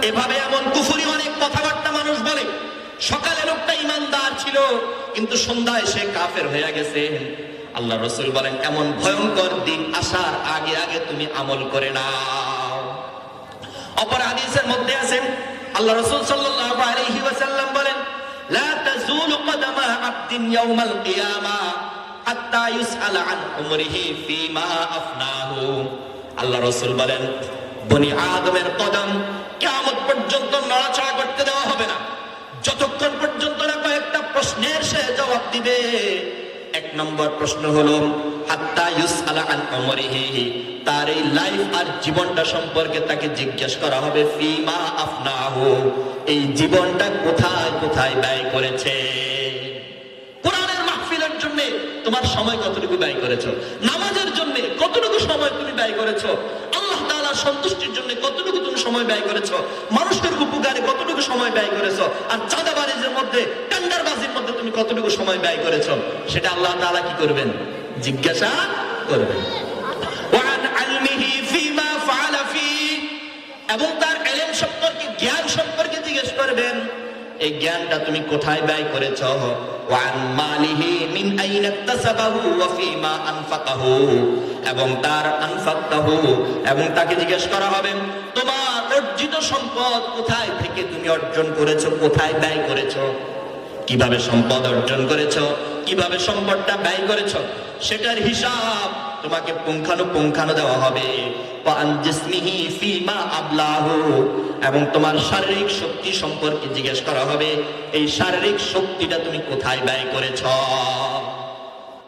এভাবে এমন কুফরি অনেক কথাবার্তা মানুষ বলে। সকালে লোকটা ইমানদার ছিল, কিন্তু সন্ধ্যায় সে কাফের হয়ে গেছে। আল্লাহ রাসূল বলেন, এমন ভয়ঙ্কর দিন আসার আগে আগে তুমি আমল করে নাও। অপর হাদিসের মধ্যে আছে, আল্লাহ রাসূল সাল্লাল্লাহু আলাইহি ওয়াসাল্লাম বলেন, লা তাজুলু কদামা আবদিন ইয়াউমাল কিয়ামা হাত্তা ইউসআলা আন উমরিহি ফীমা আফনাহু। আল্লাহ রাসূল বলেন, বনি আদমের কদম কিয়ামত পর্যন্ত নড়াচড়া করতে দেওয়া হবে না, যতক্ষণ পর্যন্ত না কয়েকটা প্রশ্নের সে জবাব দিবে। এক নম্বর প্রশ্ন হলো হাত্তা ইউসআলা আন উমরিহি, তার এই লাইফ আর জীবনটা সম্পর্কে তাকে জিজ্ঞেস করা হবে ফীমা আফনাহু, এই জীবনটা কোথায় কোথায় ব্যয় করেছে। কোরআনের মাহফিলের জন্য তোমার সময় কতটুকু ব্যয় করেছো, নামাজের জন্য কতটুকু সময় তুমি ব্যয় করেছো, আল্লাহ তাআলার সন্তুষ্টির জন্য কতটুকু তুমি সময় ব্যয় করেছো, মানুষের উপকারে কতটুকু সময় ব্যয় করেছো, আর চাঁদাবাজির মধ্যে টেন্ডারবাজির মধ্যে তুমি কতটুকু সময় ব্যয় করেছো, সেটা আল্লাহ তাআলা কি করবেন? জিজ্ঞাসা করবেন। ওয়ান আলমিহি ফীমা ফাআলা ফি, এবং তার ইলম সম্পর্কে, জ্ঞান সম্পর্কে জিজ্ঞেস করবেন, এই জ্ঞানটা তুমি কোথায় ব্যয় করেছো। ওয়ান মালিহি মিন আইনা ইকতাসাবাহু ওয়া ফীমা আনফাকাহু, এবং তার আনফাকতাহু, এবং তাকে জিজ্ঞেস করা হবে তোমার অর্জিত সম্পদ কোথায় থেকে তুমি অর্জন করেছো, কোথায় ব্যয় করেছো, কিভাবে সম্পদ অর্জন করেছো, কিভাবে সম্পদটা ব্যয় করেছো, সেটার হিসাব তোমাকে পুঙ্খানুপুঙ্খানু দেওয়া হবে। ওয়ান জিসমিহি ফীমা আবলাহু, এবং তোমার শারীরিক শক্তি সম্পর্কে জিজ্ঞেস করা হবে, এই শারীরিক শক্তিটা তুমি কোথায় ব্যয় করেছো।